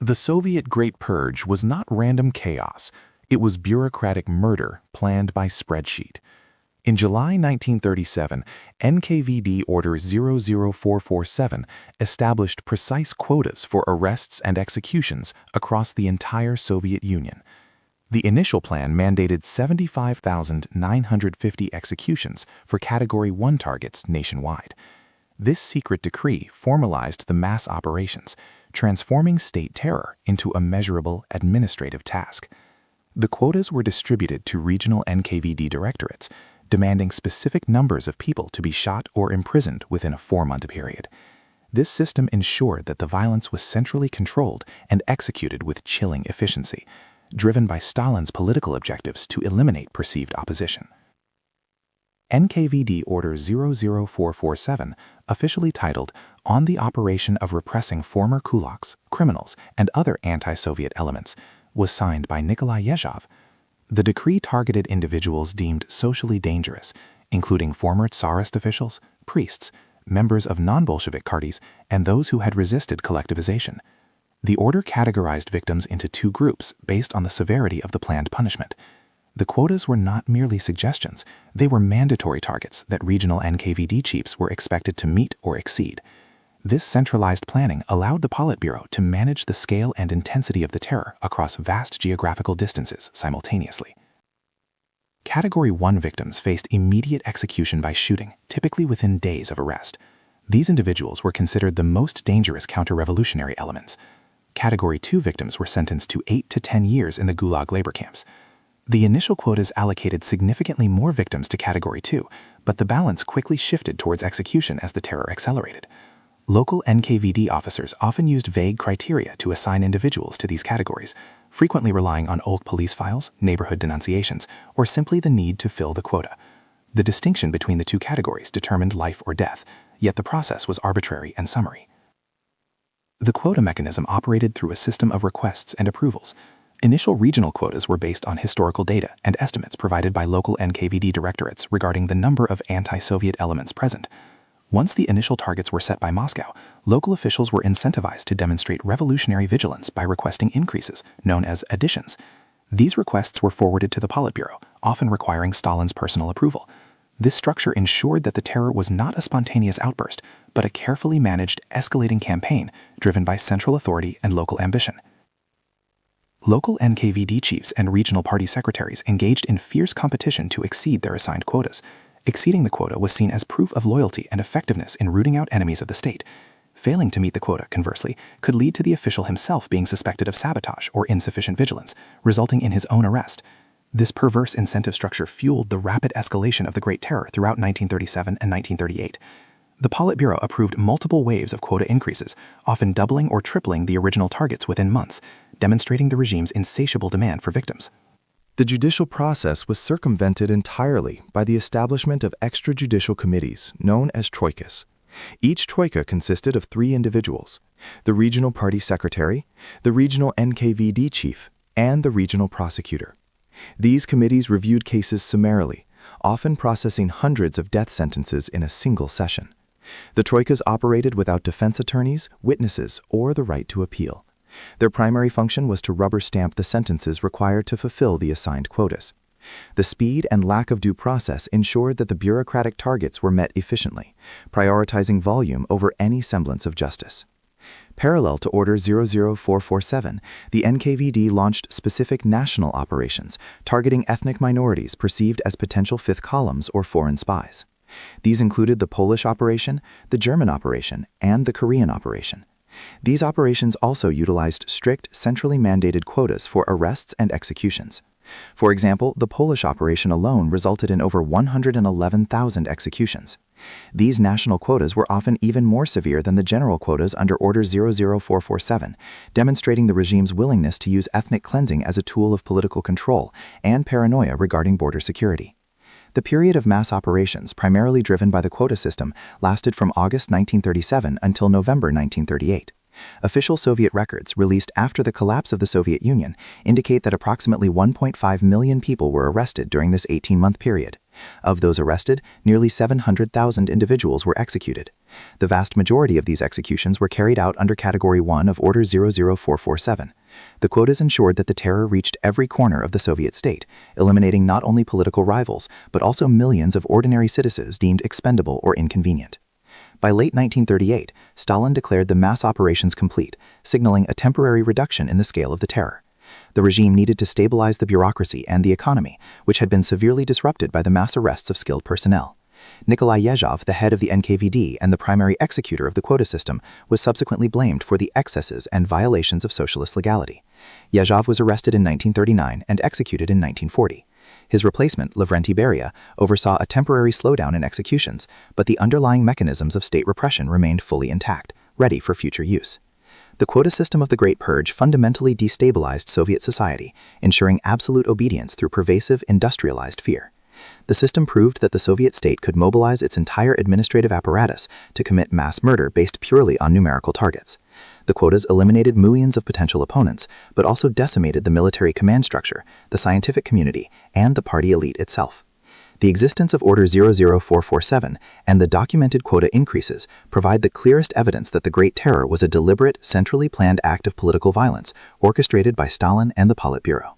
The Soviet Great Purge was not random chaos. It was bureaucratic murder planned by Spreadsheet. In July 1937, NKVD Order 00447 established precise quotas for arrests and executions across the entire Soviet Union. The initial plan mandated 75,950 executions for Category 1 targets nationwide. This secret decree formalized the mass operations, transforming state terror into a measurable administrative task. The quotas were distributed to regional NKVD directorates, demanding specific numbers of people to be shot or imprisoned within a 4-month period. This system ensured that the violence was centrally controlled and executed with chilling efficiency, driven by Stalin's political objectives to eliminate perceived opposition. NKVD Order 00447, officially titled On the Operation of Repressing Former Kulaks, Criminals, and Other Anti-Soviet Elements, was signed by Nikolai Yezhov. The decree targeted individuals deemed socially dangerous, including former Tsarist officials, priests, members of non-Bolshevik parties, and those who had resisted collectivization. The order categorized victims into 2 groups based on the severity of the planned punishment. The quotas were not merely suggestions, they were mandatory targets that regional NKVD chiefs were expected to meet or exceed. This centralized planning allowed the Politburo to manage the scale and intensity of the terror across vast geographical distances simultaneously. Category 1 victims faced immediate execution by shooting, typically within days of arrest. These individuals were considered the most dangerous counter-revolutionary elements. Category 2 victims were sentenced to 8 to 10 years in the Gulag labor camps. The initial quotas allocated significantly more victims to Category 2, but the balance quickly shifted towards execution as the terror accelerated. Local NKVD officers often used vague criteria to assign individuals to these categories, frequently relying on old police files, neighborhood denunciations, or simply the need to fill the quota. The distinction between the 2 categories determined life or death, yet the process was arbitrary and summary. The quota mechanism operated through a system of requests and approvals. Initial regional quotas were based on historical data and estimates provided by local NKVD directorates regarding the number of anti-Soviet elements present. Once the initial targets were set by Moscow, local officials were incentivized to demonstrate revolutionary vigilance by requesting increases, known as additions. These requests were forwarded to the Politburo, often requiring Stalin's personal approval. This structure ensured that the terror was not a spontaneous outburst, but a carefully managed, escalating campaign driven by central authority and local ambition. Local NKVD chiefs and regional party secretaries engaged in fierce competition to exceed their assigned quotas. Exceeding the quota was seen as proof of loyalty and effectiveness in rooting out enemies of the state. Failing to meet the quota, conversely, could lead to the official himself being suspected of sabotage or insufficient vigilance, resulting in his own arrest. This perverse incentive structure fueled the rapid escalation of the Great Terror throughout 1937 and 1938. The Politburo approved multiple waves of quota increases, often doubling or tripling the original targets within months, demonstrating the regime's insatiable demand for victims. The judicial process was circumvented entirely by the establishment of extrajudicial committees, known as Troikas. Each Troika consisted of 3 individuals: the regional party secretary, the regional NKVD chief, and the regional prosecutor. These committees reviewed cases summarily, often processing hundreds of death sentences in a single session. The Troikas operated without defense attorneys, witnesses, or the right to appeal. Their primary function was to rubber stamp the sentences required to fulfill the assigned quotas. The speed and lack of due process ensured that the bureaucratic targets were met efficiently, prioritizing volume over any semblance of justice. Parallel to Order 00447, the NKVD launched specific national operations targeting ethnic minorities perceived as potential fifth columns or foreign spies. These included the Polish operation, the German operation, and the Korean operation. These operations also utilized strict, centrally mandated quotas for arrests and executions. For example, the Polish operation alone resulted in over 111,000 executions. These national quotas were often even more severe than the general quotas under Order 00447, demonstrating the regime's willingness to use ethnic cleansing as a tool of political control and paranoia regarding border security. The period of mass operations, primarily driven by the quota system, lasted from August 1937 until November 1938. Official Soviet records released after the collapse of the Soviet Union indicate that approximately 1.5 million people were arrested during this 18-month period. Of those arrested, nearly 700,000 individuals were executed. The vast majority of these executions were carried out under Category 1 of Order 00447. The quotas ensured that the terror reached every corner of the Soviet state, eliminating not only political rivals, but also millions of ordinary citizens deemed expendable or inconvenient. By late 1938, Stalin declared the mass operations complete, signaling a temporary reduction in the scale of the terror. The regime needed to stabilize the bureaucracy and the economy, which had been severely disrupted by the mass arrests of skilled personnel. Nikolai Yezhov, the head of the NKVD and the primary executor of the quota system, was subsequently blamed for the excesses and violations of socialist legality. Yezhov was arrested in 1939 and executed in 1940. His replacement, Lavrenti Beria, oversaw a temporary slowdown in executions, but the underlying mechanisms of state repression remained fully intact, ready for future use. The quota system of the Great Purge fundamentally destabilized Soviet society, ensuring absolute obedience through pervasive, industrialized fear. The system proved that the Soviet state could mobilize its entire administrative apparatus to commit mass murder based purely on numerical targets. The quotas eliminated millions of potential opponents, but also decimated the military command structure, the scientific community, and the party elite itself. The existence of Order 00447 and the documented quota increases provide the clearest evidence that the Great Terror was a deliberate, centrally planned act of political violence orchestrated by Stalin and the Politburo.